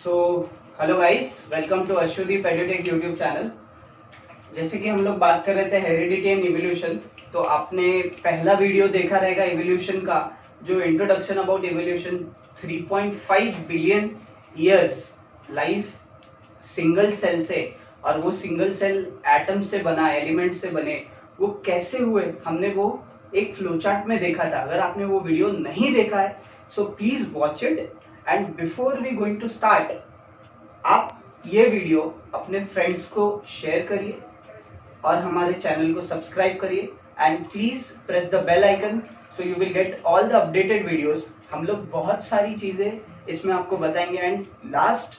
So hello guys, welcome to Ashwadeep edutech YouTube channel. जैसे कि हम लोग बात कर रहे थे हेरिडिटी एंड इवोल्यूशन, तो आपने पहला वीडियो देखा रहेगा इवोल्यूशन का, जो introduction about evolution. 3.5 billion years life single cell से, और वो सिंगल सेल एटम से बना, एलिमेंट से बने, वो कैसे हुए हमने वो एक फ्लोचार्ट में देखा था। अगर आपने वो वीडियो नहीं देखा है so please watch it. And before we going to start, आप ये वीडियो अपने फ्रेंड्स को शेयर करिए और हमारे चैनल को सब्सक्राइब करिए and please press the bell icon so you will get all the updated videos. हम लोग बहुत सारी चीजें इसमें आपको बताएंगे एंड लास्ट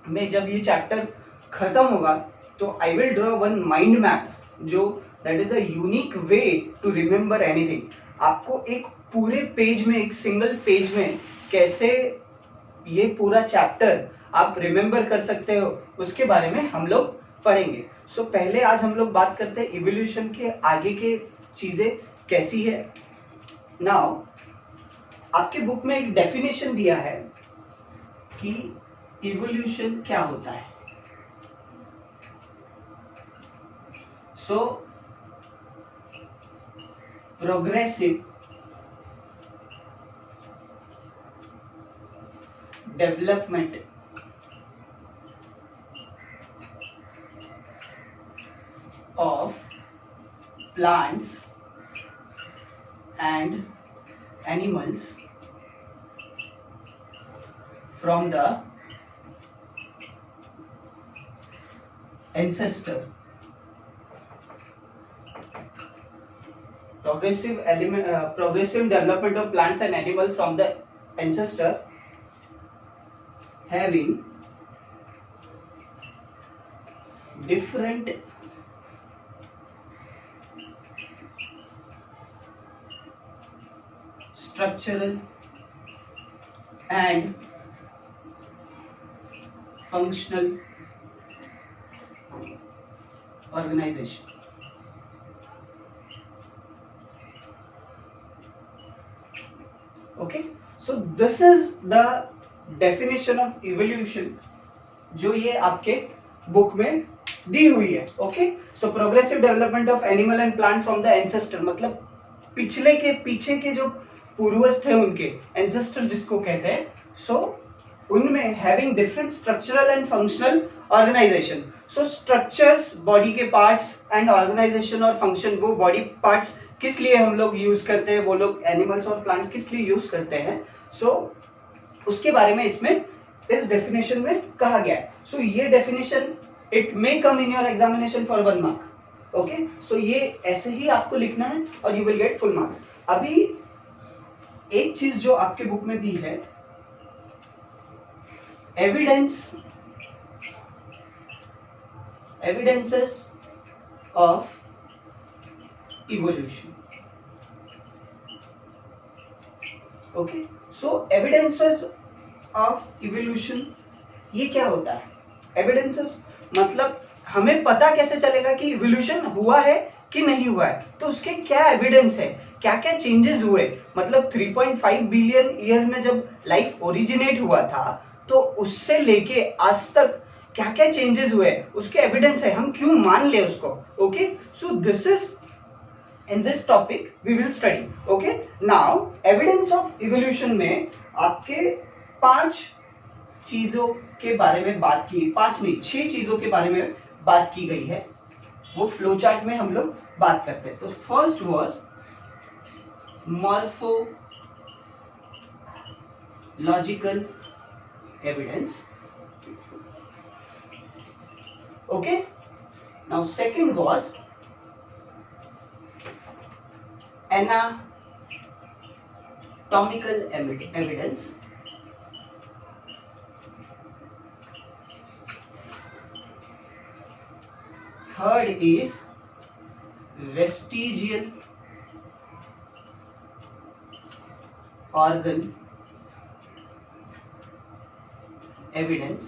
में जब ये चैप्टर खत्म होगा तो I will draw one mind map, जो that is a unique way to remember anything. आपको एक पूरे पेज में, एक सिंगल पेज में कैसे ये पूरा चैप्टर आप रिमेम्बर कर सकते हो, उसके बारे में हम लोग पढ़ेंगे। सो पहले आज हम लोग बात करते हैं इवोल्यूशन के आगे के चीजें कैसी है। नाउ आपके बुक में एक डेफिनेशन दिया है कि इवोल्यूशन क्या होता है। So progressive development of plants and animals from the ancestor. Progressive development of plants and animals from the ancestor having different structural and functional organization. Okay, so this is the definition of evolution जो ये आपके book में दी हुई है। Okay, so progressive development of animal and plant from the ancestor, मतलब पिछले के पीछे के जो पूर्वज थे उनके, एंसेस्टर जिसको कहते हैं, सो उनमें having different structural and functional organization. So structures body के पार्ट्स एंड ऑर्गेनाइजेशन और फंक्शन, वो बॉडी पार्ट्स किस लिए हम लोग यूज करते हैं, वो लोग एनिमल्स और प्लांट किस लिए यूज करते हैं, सो उसके बारे में इसमें इस डेफिनेशन में कहा गया है। सो ये definition it may come in your examination for 1 mark. Okay, so ये ऐसे ही आपको लिखना है और you will get full marks. अभी एक चीज जो आपके बुक में दी है, evidences of evolution. Okay, so evidences of evolution ये क्या होता है? एविडेंसेस मतलब हमें पता कैसे चलेगा कि इवोल्यूशन हुआ है कि नहीं हुआ है, तो उसके क्या एविडेंस है, क्या क्या चेंजेस हुए। मतलब 3.5 बिलियन ईयर में जब लाइफ ओरिजिनेट हुआ था तो उससे लेके आज तक क्या क्या चेंजेस हुए, उसके एविडेंस है, हम क्यों मान ले उसको। Okay, so this is in this topic we will study. Okay, now evidence of evolution में आपके 5 चीजों के बारे में बात की, 5 नहीं 6 चीजों के बारे में बात की गई है, वो फ्लो चार्ट में हम लोग बात करते हैं। तो first was morphological evidence. Okay, now second was anatomical evidence. Third is vestigial organ evidence.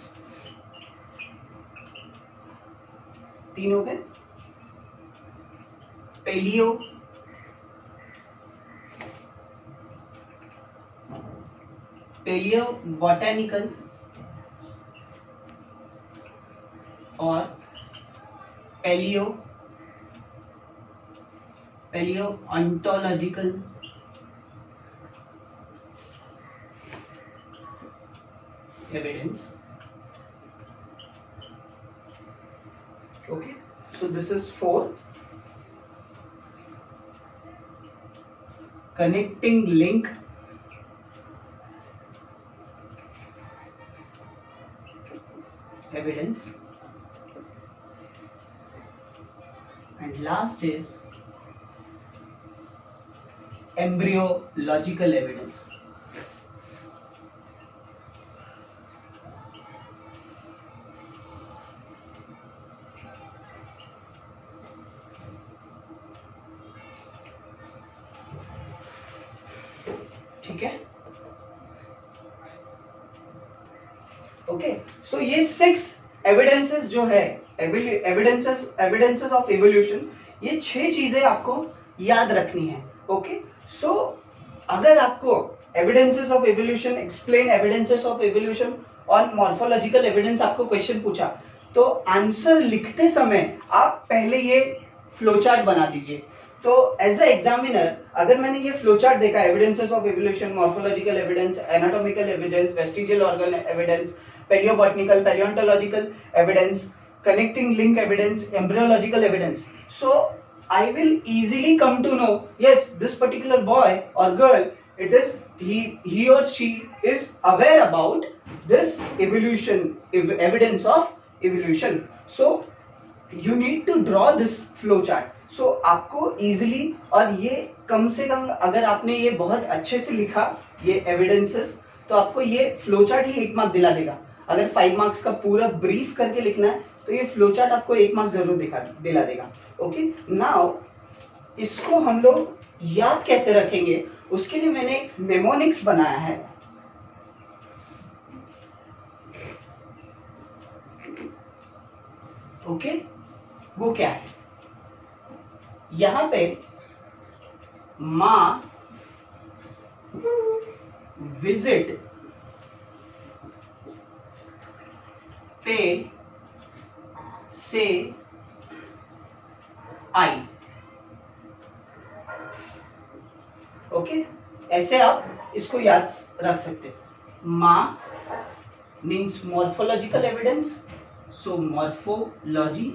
3 हो गए। पेलियो paleobotanical और paleontological evidence. Okay, so this is 4. Connecting link evidence, and last is embryological evidence. ठीक है, okay. So ये 6 evidences जो है, evidences of evolution, ये 6 चीजें आपको याद रखनी है. ओके, सो अगर आपको evidences of evolution, explain evidences of evolution और मॉर्फोलॉजिकल एविडेंस आपको क्वेश्चन पूछा, तो आंसर लिखते समय आप पहले ये फ्लो चार्ट बना दीजिए. तो एज ए एग्जामिनर अगर मैंने ये फ्लो चार्ट देखा, evidences of evolution, morphological evidence, anatomical evidence, vestigial organ evidence, palaeobotanical, palaeontological evidence, connecting link evidence, embryological evidence, so I will easily come to know, yes, this particular boy or girl, it is he or she is aware about this evolution, evidence of evolution. So you need to draw this flow chart. So आपको easily, और ये कम से कम अगर आपने ये बहुत अच्छे से लिखा ये evidences, तो आपको ये फ्लो चार्ट ही 1 मार्क दिला देगा. अगर 5 मार्क्स का पूरा ब्रीफ करके लिखना है तो ये फ्लो चार्ट आपको 1 मार्क्स जरूर दिला देगा. ओके, नाउ इसको हम लोग याद कैसे रखेंगे, उसके लिए मैंने एक मेमोनिक्स बनाया है. ओके, वो क्या है, यहां पे मां विजिट पे से आई. ओके, ऐसे आप इसको याद रख सकते. मां means morphological evidence, so morphology.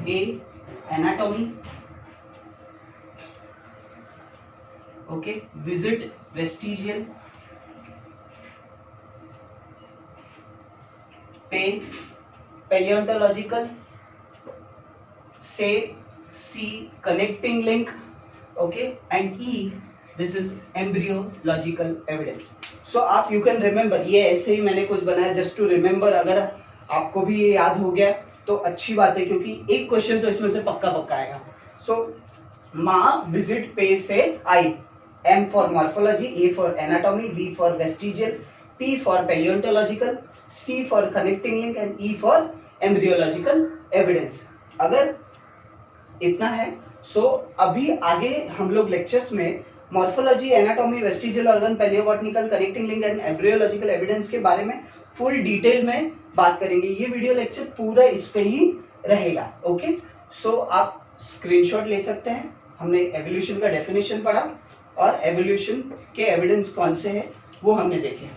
A anatomy. Okay, visit vestigial. पे पैलियोंटोलॉजिकल. से C connecting link. Okay, and E this is embryological evidence. So आप यू कैन रिमेंबर, ये ऐसे ही मैंने कुछ बनाया जस्ट टू रिमेंबर. अगर आपको भी ये याद हो गया तो अच्छी बात है, क्योंकि एक क्वेश्चन तो इसमें से पक्का आएगा. सो मां विजिट पे से आई. M for morphology, A for anatomy, V for vestigial, P for palaeontological, C for connecting link and E for embryological evidence. अगर इतना है, सो अभी आगे हम लोग लेक्चर्स में morphology, anatomy, vestigial organ, palaeobotanical, connecting link and embryological evidence के बारे में फुल डिटेल में बात करेंगे. ये वीडियो लेक्चर पूरा इस पे ही रहेगा. ओके, सो आप स्क्रीनशॉट ले सकते हैं. हमने एवोल्यूशन का डेफिनेशन पढ़ा और एवोल्यूशन के एविडेंस कौन से हैं वो हमने देखे.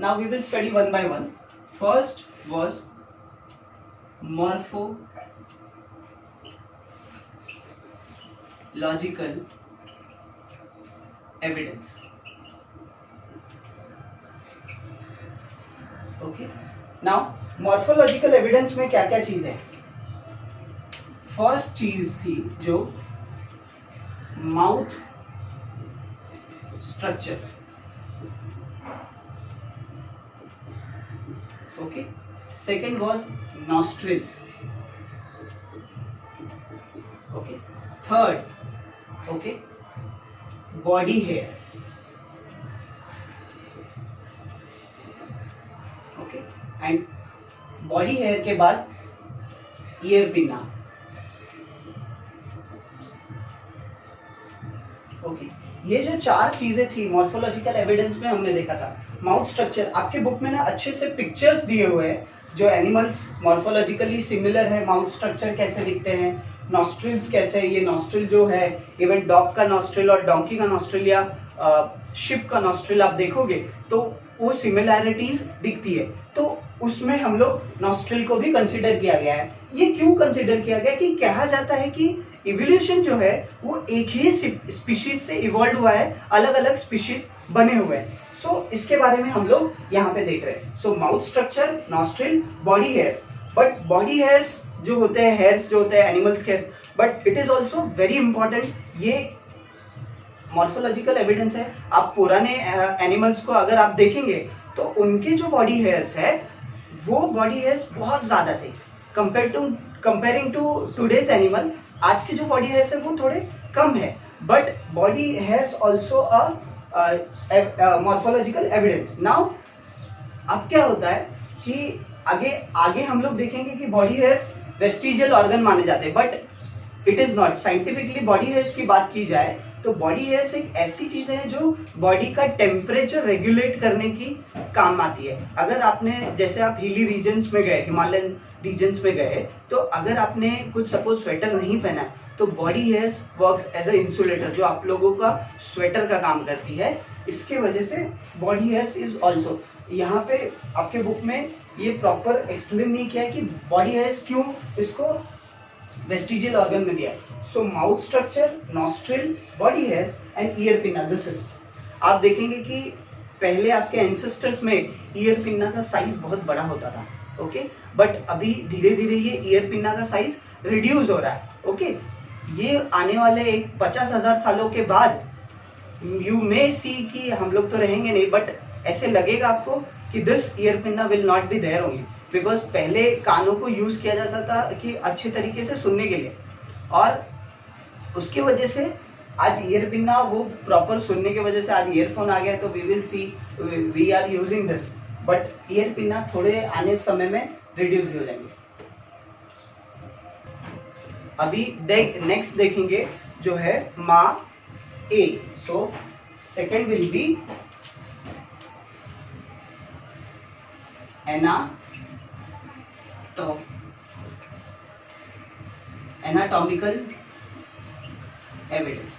Now we will study one by one. First was morphological evidence. Okay. Now morphological evidence में क्या क्या चीज है. फर्स्ट चीज थी जो mouth structure. Okay. Second was nostrils. Okay. Third, okay, body hair. Okay. And body hair के बाद ईयर पिन्ना. ओके, ये जो चार चीजें थी मॉर्फोलॉजिकल एविडेंस में हमने देखा था. माउथ स्ट्रक्चर आपके बुक में ना अच्छे से पिक्चर्स दिए हुए हैं जो एनिमल्स मॉर्फोलॉजिकली सिमिलर है, माउथ स्ट्रक्चर कैसे दिखते हैं, नॉस्ट्रिल्स कैसे है. ये नॉस्ट्रिल जो है इवन डॉग का नॉस्ट्रिल और डोंकी का नॉस्ट्रिल या शिप का नॉस्ट्रिल आप देखोगे तो वो सिमिलैरिटीज दिखती है. तो उसमें हम लोग नॉस्ट्रिल को भी कंसिडर किया गया है. ये क्यों कंसिडर किया गया कि कहा जाता है कि इवोल्यूशन जो है वो एक ही स्पीशीज से इवॉल्व हुआ है, अलग अलग स्पीशीज बने हुए हैं. सो इसके बारे में हम लोग यहाँ पे देख रहे हैं. सो mouth structure, nostril, body hairs. But body hairs जो होते हैं, हेयर्स जो होते हैं एनिमल्स के, but it is also very important. ये मॉर्फोलॉजिकल एविडेंस है. आप पुराने एनिमल्स को अगर आप देखेंगे तो उनके जो बॉडी हेयर्स है वो बॉडी हेयर्स बहुत ज्यादा थे कंपेयरिंग टू टुडेज एनिमल. आज के जो बॉडी हेयर्स है वो थोड़े कम है. But body hairs also morphological evidence. Now अब क्या होता है कि आगे हम लोग देखेंगे कि बॉडी हेयर्स वेस्टिजियल ऑर्गन माने जाते हैं, but it is not. Scientifically body hairs की बात की जाए तो बॉडी हेयर्स एक ऐसी चीज है जो बॉडी का टेम्परेचर रेगुलेट करने की काम आती है. अगर आपने जैसे आप हिली रीजन्स में गए, हिमालयन रीजन्स में गए, तो अगर आपने कुछ सपोज स्वेटर नहीं पहना है तो body hairs work as a insulator, जो आप लोगों का स्वेटर का काम करती है. इसके वजह से बॉडी हेयर्स इज ऑल्सो. यहाँ पे आपके बुक में ये प्रॉपर एक्सप्लेन नहीं किया है कि बॉडी हेयर्स क्यों इसको वेस्टिजियल ऑर्गन में दिया. सो mouth structure, nostril, body hairs and ear pinna. This is, आप देखेंगे कि पहले आपके एंसेस्टर्स में ईयर पिन्ना का साइज बहुत बड़ा होता था. ओके, बट अभी धीरे धीरे ये ईयर पिन्ना का साइज रिड्यूस हो रहा है. ओके, ये आने वाले 50,000 सालों के बाद यू मे सी कि हम लोग तो रहेंगे नहीं, बट ऐसे लगेगा आपको कि this ear pinna will not be there only. Because पहले कानों को यूज किया जाता था कि अच्छे तरीके से सुनने के लिए, और उसके वजह से आज ईयर पिन्ना वो प्रॉपर सुनने की वजह से आज ईयरफोन आ गया. तो we will see we are using this, but ear pinna थोड़े आने समय में रिड्यूस भी हो जाएंगे. अभी नेक्स्ट देखेंगे जो है मा A. So second will be anatomical evidence.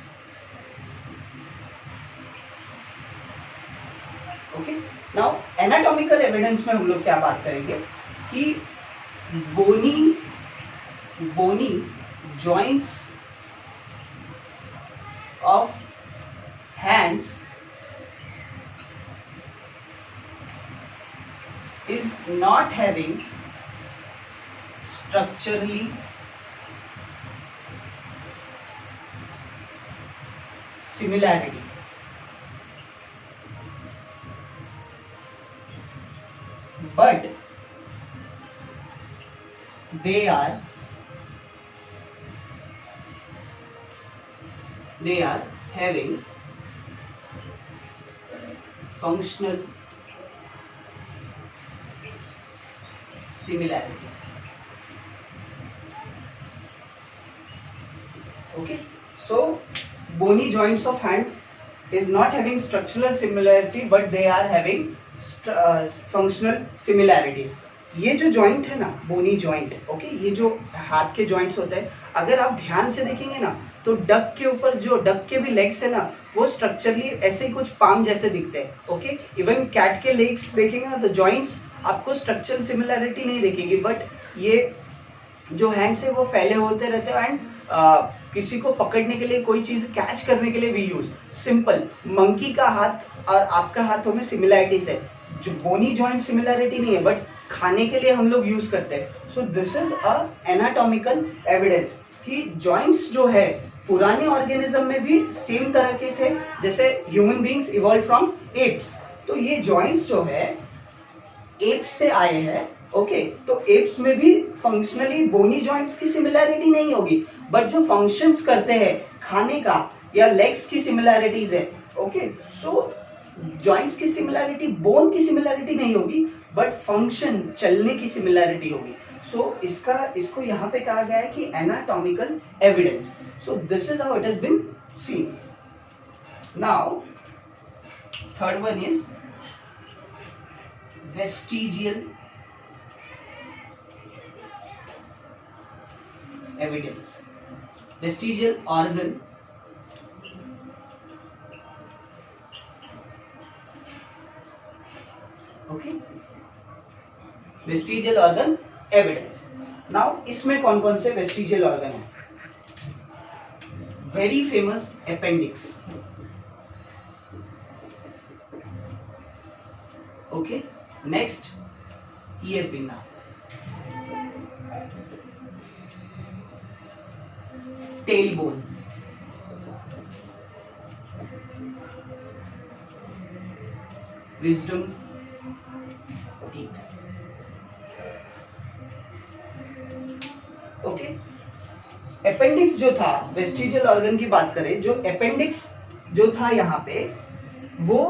Okay, now anatomical evidence में हम लोग क्या बात करेंगे कि bony joints of hands is not having structurally similarity. But they are having functional similarities. Okay, so bony joints of hand is not having structural similarity, but they are having functional similarities. ये जो joint है ना, बोनी joint, okay, ये जो हाथ के joints होते हैं, अगर आप ध्यान से देखेंगे ना तो डक के ऊपर जो डक के भी लेग्स है ना वो स्ट्रक्चरली ऐसे ही कुछ पाम जैसे दिखते हैं. ओके, इवन कैट के लेग्स देखेंगे ना तो जॉइंट्स आपको स्ट्रक्चरल सिमिलैरिटी नहीं दिखेगी, बट ये जो हैंड्स है वो फैले होते रहते हैं एंड किसी को पकड़ने के लिए, कोई चीज कैच करने के लिए भी यूज. सिंपल, मंकी का हाथ और आपका हाथों में सिमिलैरिटीज है. जो बोनी जॉइंट सिमिलैरिटी नहीं है, बट खाने के लिए हम लोग यूज करते हैं. So this is a anatomical evidence कि जॉइंट्स जो है पुराने ऑर्गेनिज्म में भी सेम तरह के थे जैसे human beings evolve from apps. तो ये जॉइंट्स जो है एप्स से आए हैं, ओके, तो एप्स में भी फंक्शनली बोनी जॉइंट्स की सिमिलैरिटी नहीं होगी, बट जो फंक्शंस करते हैं खाने का या लेग्स की सिमिलैरिटीज है, ओके। सो जॉइंट्स की सिमिलैरिटी, बोन की सिमिलैरिटी नहीं होगी, बट फंक्शन, चलने की सिमिलैरिटी होगी। सो इसको यहाँ पे कहा गया है कि anatomical evidence. So this is how it has been seen. Now third one is vestigial evidence. Vestigial organ okay, vestigial organ evidence. Now इसमें कौन कौन से vestigial organ है? Very famous appendix, okay. Next, ear pinna, tailbone, wisdom teeth, okay. Appendix जो था, vestigial organ की बात करें, जो अपेंडिक्स जो था यहाँ पे, वो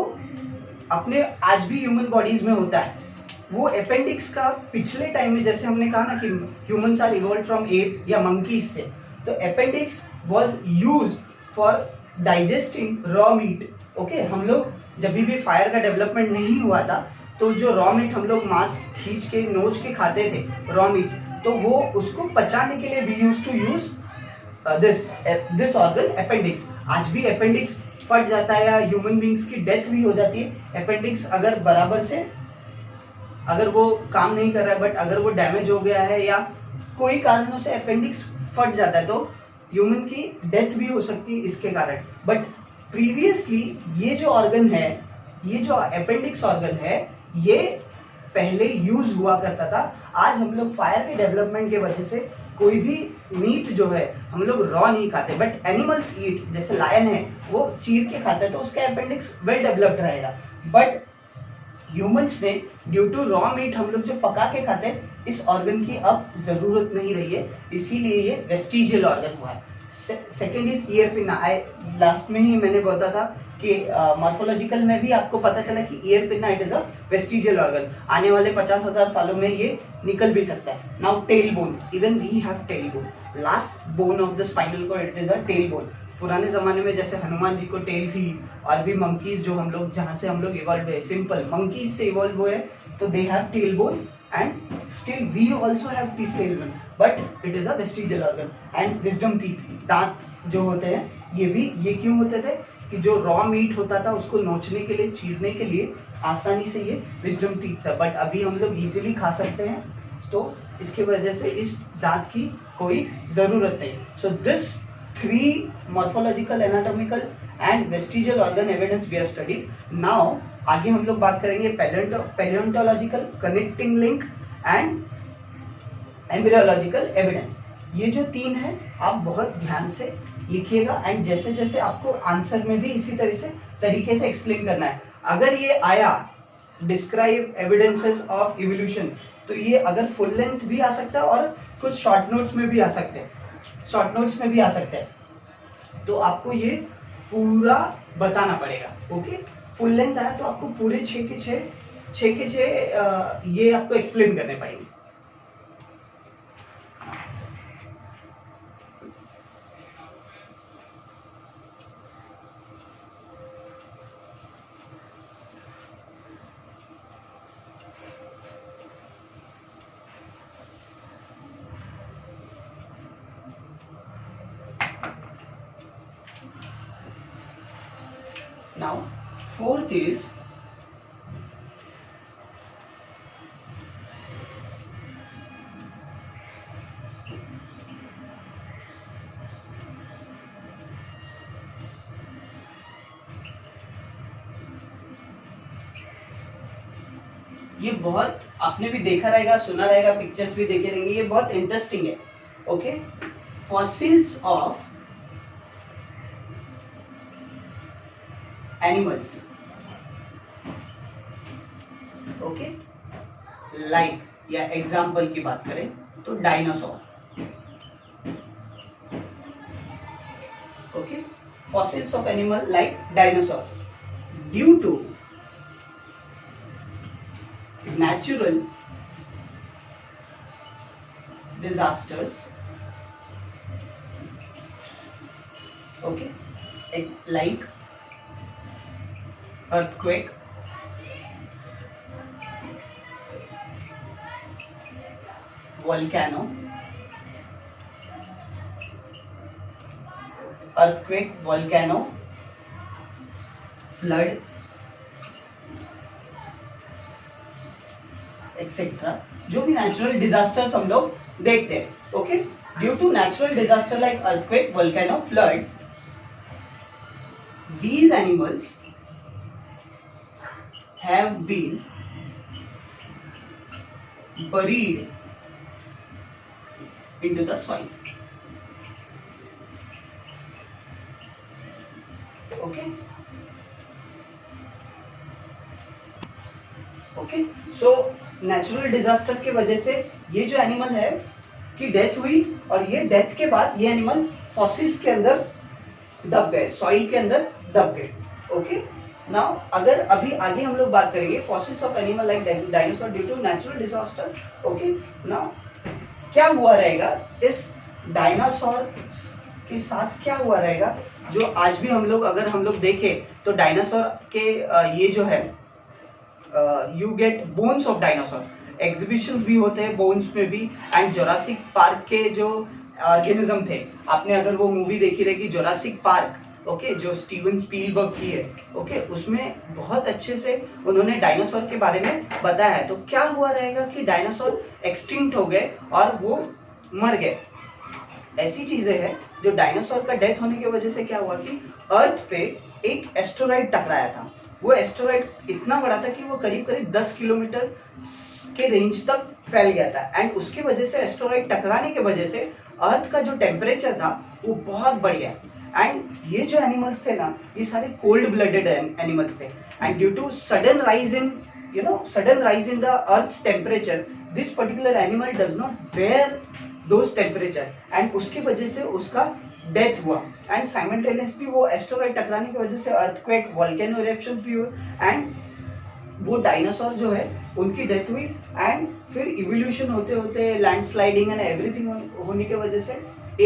अपने आज भी ह्यूमन बॉडीज में होता है। वो अपेंडिक्स का पिछले टाइम में, जैसे हमने कहा ना कि humans are evolve from ape या मंकीज से, तो appendix was used for digesting raw meat, okay. हम लोग जब भी फायर का डेवलपमेंट नहीं हुआ था, तो जो रॉ मीट हम लोग मांस खींच के नोच के खाते थे, रॉ मीट, तो वो उसको पचाने के लिए we use to use this organ appendix. आज भी अपेंडिक्स फट जाता है या ह्यूमन बींग्स की डेथ भी हो जाती है। अपेंडिक्स अगर बराबर से, अगर वो काम नहीं कर रहा है, बट अगर वो डैमेज हो गया है या कोई कारणों से अपेंडिक्स फट जाता है, तो ह्यूमन की डेथ भी हो सकती है इसके कारण। बट प्रीवियसली ये जो ऑर्गन है, ये जो अपेंडिक्स ऑर्गन है, ये पहले यूज हुआ करता था। आज हम लोग फायर के डेवलपमेंट के वजह से कोई भी मीट जो है हम लोग रॉ नहीं खाते, बट एनिमल्स ईट, जैसे लायन है वो चीर के खाता है, तो उसका अपेंडिक्स वेल डेवलप्ड रहेगा। बट ह्यूमंस में ड्यू टू रॉ मीट हम लोग जो पका के खाते हैं, इस ऑर्गन की अब जरूरत नहीं रही है, इसीलिए ये वेस्टिजियल ऑर्गन हुआ है। Second is ear pinna. Last में ही मैंने बताया था कि मॉर्फोलॉजिकल में भी आपको पता चला कि ear pinna it is a vestigial organ. आने वाले 50,000 सालों में ये निकल भी सकता है। Now tail bone, even we have tail bone, last bone of the spinal cord, it is a tail bone. पुराने जमाने में जैसे हनुमान जी को टेल थी, और भी मंकीज जो हम लोग, जहां से हम लोग इवॉल्व हुए, सिंपल मंकीज से इवॉल्व हुए, तो they have tail bone, and still we also have this tailbone, but it is a vestigial organ. And wisdom teeth, दांत जो होते हैं, ये क्यों होते थे कि जो रॉ मीट होता था उसको नोचने के लिए, चीरने के लिए आसानी से ये विजडम टीथ था। बट अभी हम लोग इजीली खा सकते हैं, तो इसके वजह से इस दांत की कोई जरूरत नहीं। So this 3 morphological, anatomical and vestigial organ evidence we have studied. Now आगे हम लोग बात करेंगे paleontological, connecting link and embryological evidence. ये जो 3 है आप बहुत ध्यान से लिखिएगा, एंड जैसे जैसे आपको आंसर में भी इसी तरीके से एक्सप्लेन करना है। अगर ये आया डिस्क्राइब एविडेंसेस ऑफ इवोल्यूशन, तो ये अगर फुल लेंथ भी आ सकता है और कुछ शॉर्ट नोट्स में भी आ सकते हैं, तो आपको ये पूरा बताना पड़ेगा, ओके। फुल लेंथ आया तो आपको पूरे 6 के 6 ये आपको एक्सप्लेन करने पड़ेंगे। Now, fourth is ये बहुत आपने भी देखा रहेगा, सुना रहेगा, पिक्चर्स भी देखे रहेंगे, ये बहुत इंटरेस्टिंग है, okay. Fossils of animals, okay. Like या एग्जाम्पल की बात करें तो dinosaur, okay, fossils of animal like dinosaur due to natural disasters, okay, like earthquake, volcano, flood, etcetera, जो भी नेचुरल डिजास्टर्स हम लोग देखते हैं, okay, due to natural disaster like earthquake, volcano, flood, these animals have been buried into the soil, okay, okay, so natural disaster के वजह से ये जो एनिमल है की डेथ हुई और ये डेथ के बाद ये एनिमल फॉसिल्स के अंदर दब गए, सॉइल के अंदर दब गए, ओके। नाउ अगर अभी आगे हम लोग बात करेंगे fossils of animal like dinosaur due to natural disaster, okay. Now क्या हुआ रहेगा इस डायनासोर के साथ, क्या हुआ रहेगा जो आज भी हम लोग अगर हम लोग देखें तो डायनासोर के ये जो है you get bones of dinosaur, exhibitions भी होते हैं बोन्स में भी, एंड जोरासिक पार्क के जो ऑर्गेनिज्म थे, आपने अगर वो मूवी देखी रहेगी जोरासिक पार्क, ओके, जो स्टीवन स्पीलबर्ग की है, ओके, उसमें बहुत अच्छे से उन्होंने डायनासोर के बारे में बताया है। तो क्या हुआ रहेगा कि डायनासोर एक्सटिंक्ट हो गए और वो मर गए, ऐसी चीजें हैं जो डायनासोर का डेथ होने की वजह से क्या हुआ कि अर्थ पे एक एस्टेरॉइड टकराया था। वो एस्टेरॉइड इतना बड़ा था कि वो करीब करीब 10 किलोमीटर के रेंज तक फैल गया था, एंड उसकी वजह से एस्टेरॉइड टकराने की वजह से अर्थ का जो टेम्परेचर था वो बहुत बढ़ गया, एंड ये जो एनिमल्स थे ना ये सारे कोल्ड ब्लडेड एनिमल्स थे, and due to sudden rise in the earth temperature this particular animal does not bear those temperature, and उसकी वजह से उसका डेथ हुआ, एंड साइमल्टेनियसली वो एस्टेरॉइड टकराने की वजह से अर्थक्वेक, वोल्केनो इरप्शंस भी हुए, एंड वो डायनासोर जो है उनकी डेथ हुई, एंड फिर इवोल्यूशन होते होते लैंडस्लाइडिंग एंड एवरीथिंग होने की वजह से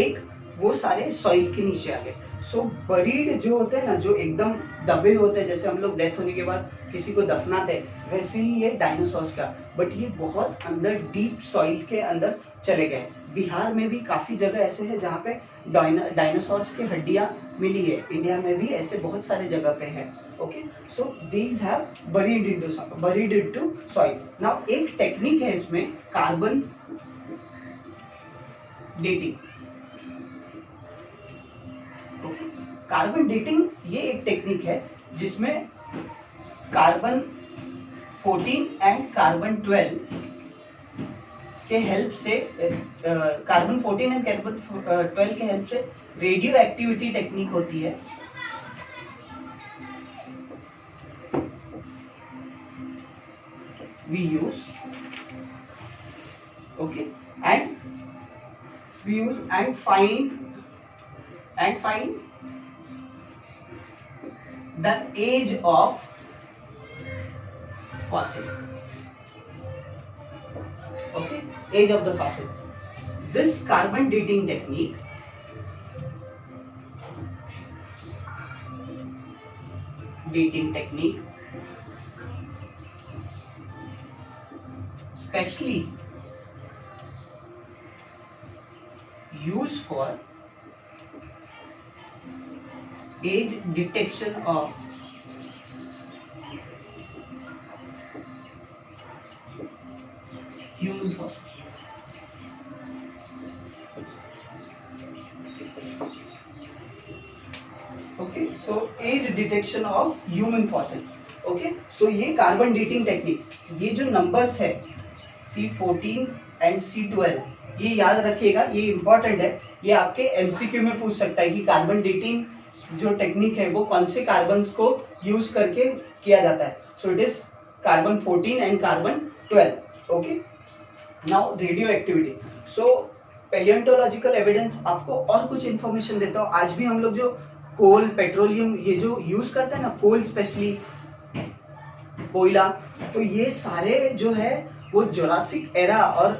एक वो सारे सॉइल के नीचे आ गए। सो बरीड जो होते हैं ना, जो एकदम दबे होते हैं, जैसे हम लोग डेथ होने के बाद किसी को दफनाते हैं, वैसे ही ये डायनासोर्स का, बट ये बहुत अंदर डीप सॉइल के अंदर चले गए। बिहार में भी काफी जगह ऐसे है जहाँ पे डायनासोर्स की हड्डियां मिली है, इंडिया में भी ऐसे बहुत सारे जगह पे है, okay. So these have buried into soil. Now एक टेक्निक है इसमें कार्बन डेटिंग, कार्बन डेटिंग ये एक टेक्निक है जिसमें कार्बन 14 एंड कार्बन 12 के हेल्प से कार्बन 14 एंड कार्बन 12 के हेल्प से रेडियो एक्टिविटी टेक्निक होती है, we use, okay, and we use and find the age of fossil, okay, age of the fossil. This carbon dating technique specially used for age detection of human fossil. Okay, so age detection of human fossil. Okay, so ये carbon dating technique, ये जो numbers है C14 and C12 ये याद रखिएगा, ये important है, ये आपके MCQ में पूछ सकता है कि कार्बन डेटिंग जो टेक्निक है वो कौन से कार्बन्स को यूज करके किया जाता है। So it is carbon 14 and carbon 12, okay, now radio activity. So paleontological evidence, आपको और कुछ इंफॉर्मेशन देता हूँ। आज भी हम लोग जो कोल, पेट्रोलियम, ये जो यूज करते हैं ना, कोल स्पेशली कोयला, तो ये सारे जो है वो जुरासिक एरा और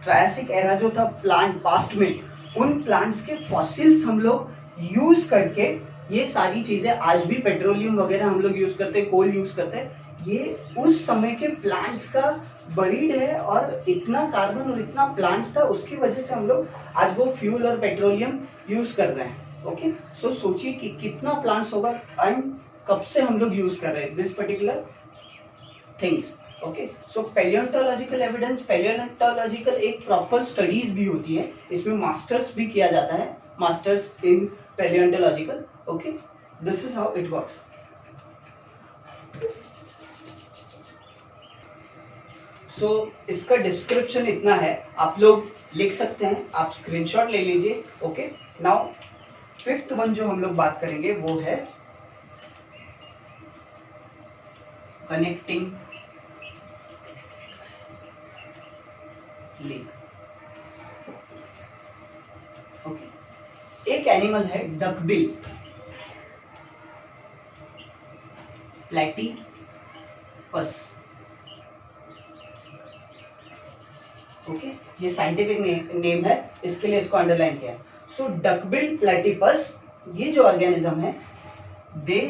ट्रायसिक एरा जो था प्लांट पास्ट में, उन प्लांट्स के फॉसिल्स हम लोग यूज करके ये सारी चीजें, आज भी पेट्रोलियम वगैरह हम लोग यूज करते हैं, कोल यूज करते हैं, ये उस समय के प्लांट्स का बरीड है और इतना कार्बन और इतना प्लांट्स था, उसकी वजह से हम लोग आज वो फ्यूल और पेट्रोलियम यूज कर रहे हैं। ओके, सो सोचिए कि कितना प्लांट्स होगा एंड कब से हम लोग यूज कर रहे हैं this particular things. Okay, so paleontological evidence, paleontological एक प्रॉपर स्टडीज भी होती है, इसमें मास्टर्स भी किया जाता है, masters in paleontological. Okay, this is how it works. So इसका डिस्क्रिप्शन इतना है, आप लोग लिख सकते हैं, आप स्क्रीनशॉट ले लीजिए। ओके, नाउ फिफ्थ वन जो हम लोग बात करेंगे वो है कनेक्टिंग लिंक। ओके, एक एनिमल है डकबिल प्लैटीपस। ओके, ये साइंटिफिक नेम है, इसके लिए इसको अंडरलाइन किया है। सो डकबिल प्लैटीपस, ये जो ऑर्गेनिज्म है, they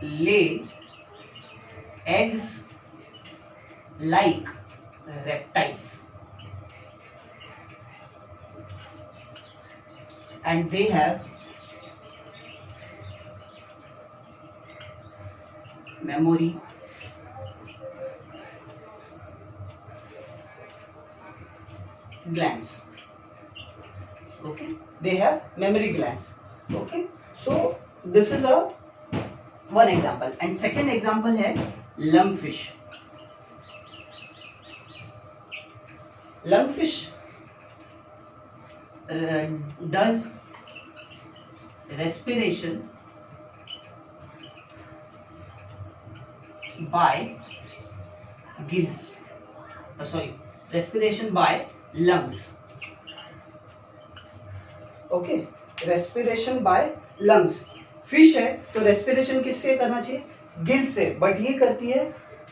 lay eggs like reptiles and they have memory glands. Okay, they have memory glands. Okay, so this is a one example and second example है lungfish. Lungfish does respiration by gills. Respiration by lungs. Okay, respiration by lungs. Fish है तो respiration किससे करना चाहिए? गिल से, but ये करती है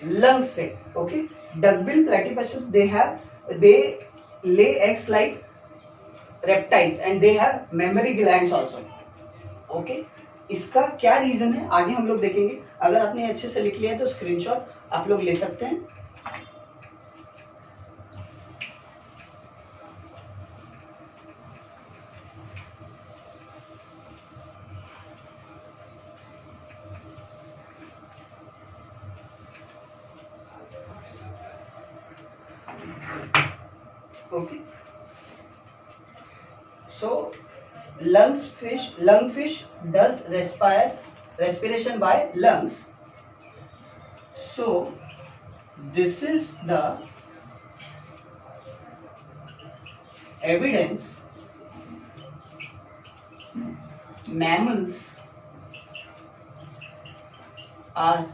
लंग्स से। Okay, duckbill platypus they lay eggs like reptiles and they have memory glands also. Okay, इसका क्या रीजन है आगे हम लोग देखेंगे। अगर आपने अच्छे से लिख लिया है तो स्क्रीनशॉट आप लोग ले सकते हैं। Okay, so lungfish does respiration by lungs. So this is the evidence mammals are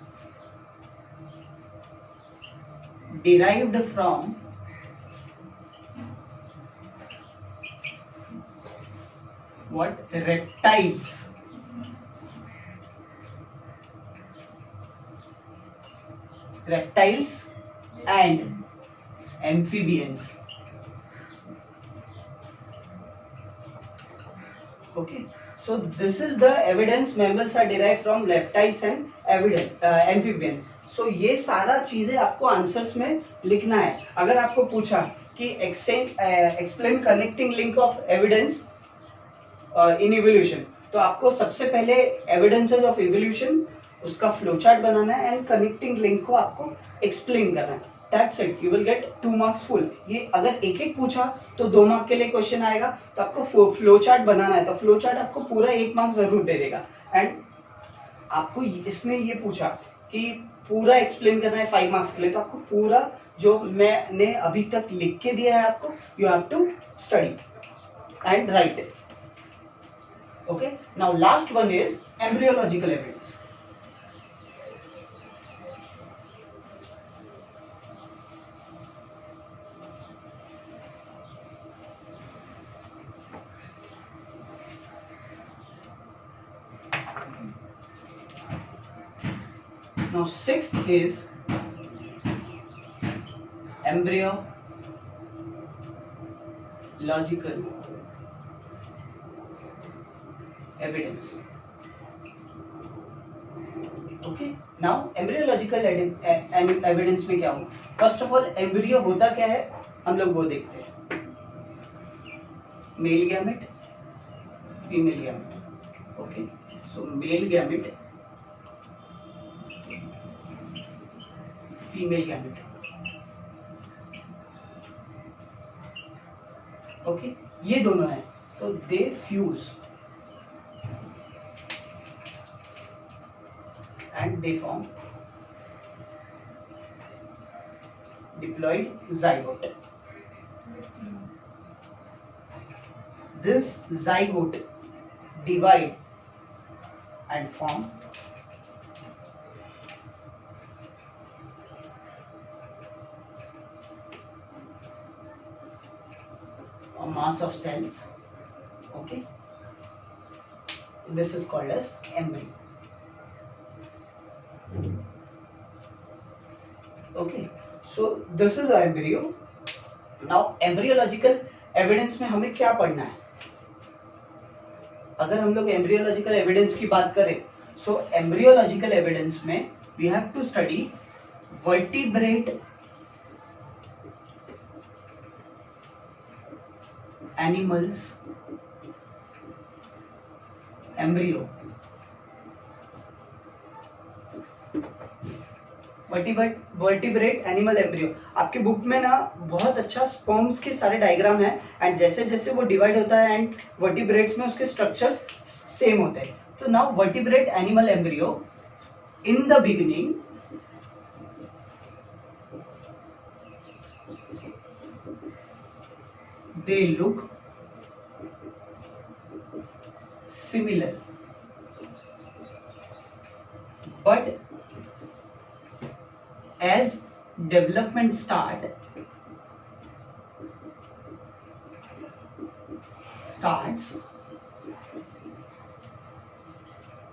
derived from what? Reptiles. Reptiles and amphibians. Okay, so this is the evidence mammals are derived from reptiles and amphibians. So ये सारा चीजें आपको answers में लिखना है। अगर आपको पूछा कि explain connecting link of evidence in evolution, तो आपको सबसे पहले एविडेंसेस ऑफ इवोल्यूशन, उसका फ्लो चार्ट बनाना है एंड कनेक्टिंग लिंक को आपको एक्सप्लेन करना है। That's it, you will gate 2 marks full. ये अगर एक एक पूछा तो 2 मार्क के लिए क्वेश्चन आएगा, तो आपको फ्लो चार्ट बनाना है, तो फ्लो चार्ट आपको पूरा 1 मार्क्स जरूर दे देगा। एंड आपको इसमें ये पूछा कि पूरा एक्सप्लेन करना है 5 मार्क्स के लिए, तो आपको पूरा जो मैंने अभी तक लिख के दिया है आपको, you have to study and write it. Okay, now last one is embryological evidence. Now sixth is embryological evidence. Okay, now embryological evidence में क्या हो? First of all, embryo होता क्या है हम लोग वो देखते हैं. Male gamete, female gamete. Okay, so male gamete, female gamete. Okay, ये दोनों हैं तो they fuse and they form diploid zygote. This zygote divide and form a mass of cells. Okay, this is called as embryo. Okay, so this is our embryo. Now embryological evidence में हमें क्या पढ़ना है? अगर हम लोग embryological evidence की बात करें, सो एम्ब्रियोलॉजिकल एविडेंस में we have to study vertebrate animals embryo. Vertebrate animal embryo. आपकी बुक में ना बहुत अच्छा स्पर्म्स के सारे डायग्राम है एंड जैसे जैसे वो डिवाइड होता है एंड वर्टिब्रेट्स में उसके स्ट्रक्चर्स सेम होते हैं. तो now vertebrate animal embryo in the beginning they look similar, but as development starts,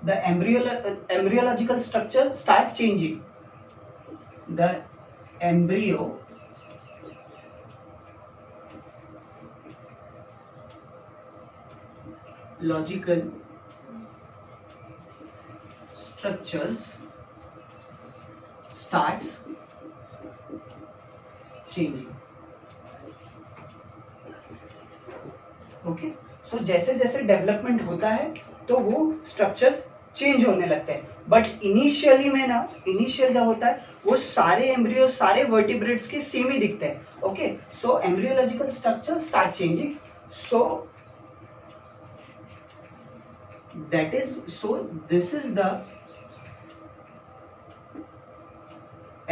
the embryological structure start changing. The embryological structures starts changing. Okay, so जैसे जैसे development होता है तो वो स्ट्रक्चर्स चेंज होने लगते हैं. बट इनिशियली में ना, इनिशियल जब होता है वो सारे एम्ब्रियो सारे वर्टिब्रेट्स के सेम ही दिखते हैं. Okay, so embryological structure start changing. So that is, so this is the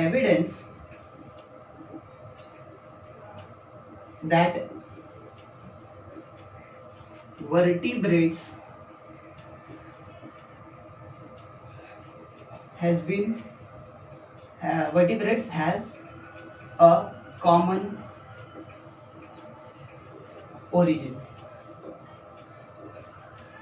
evidence that vertebrates has a common origin.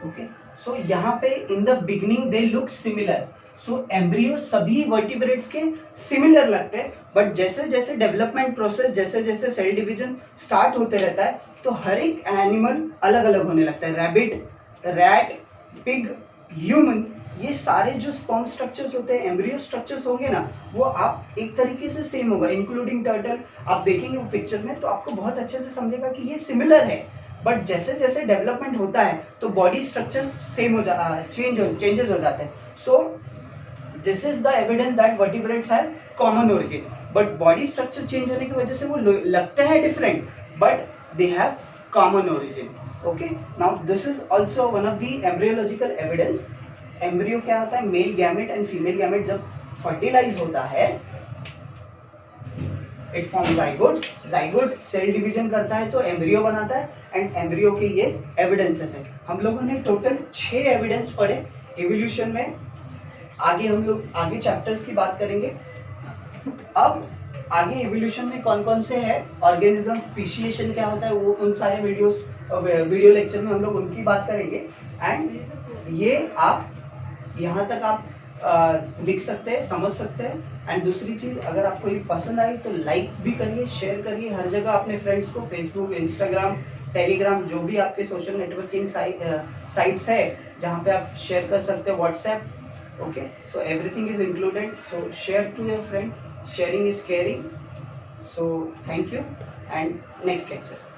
Okay, so यहाँ पे in the beginning they look similar. So embryo सभी vertebrates के similar लगते हैं, but जैसे जैसे development process, जैसे जैसे सेल डिवीजन स्टार्ट होते रहता है तो हर एक एनिमल अलग अलग होने लगता है. रैबिट, रैट, पिग, ह्यूमन, ये सारे जो स्पर्म स्ट्रक्चर्स होते हैं, एम्ब्रियो स्ट्रक्चर्स होंगे ना, वो आप एक तरीके से सेम होगा, इंक्लूडिंग टर्टल. आप देखेंगे वो पिक्चर में तो आपको बहुत अच्छे से समझेगा कि ये सिमिलर है. बट जैसे जैसे डेवलपमेंट होता है तो बॉडी स्ट्रक्चर्स सेम हो जाता, चेंजेस हो जाते हैं. So this is the evidence that vertebrates have common origin, but body structure change होने की वजह से वो लगते हैं different, but they have common origin. Okay, now this is also one of the embryological evidence. Embryo क्या होता है? Male gamete and female gamete जब फर्टिलाइज होता है, it form zygote. Zygote cell division करता है तो एम्ब्रियो बनाता है एंड एम्ब्रियो के ये एविडेंसेस है. हम लोगों ने टोटल 6 एविडेंस पढ़े एवोल्यूशन में. आगे हम लोग आगे चैप्टर्स की बात करेंगे. अब आगे एवोल्यूशन में कौन कौन से है, ऑर्गेनिज्म, स्पीशिएशन क्या होता है, वो उन सारे वीडियो लेक्चर में हम लोग उनकी बात करेंगे. एंड ये आप यहाँ तक आप लिख सकते हैं, समझ सकते हैं। एंड दूसरी चीज़, अगर आपको ये पसंद आई तो लाइक भी करिए, शेयर करिए हर जगह अपने फ्रेंड्स को, फेसबुक, इंस्टाग्राम, टेलीग्राम, जो भी आपके सोशल नेटवर्किंग साइट्स है जहाँ पे आप शेयर कर सकते हैं, WhatsApp. Okay, so everything is included, so share to your friend, sharing is caring. So thank you and next lecture.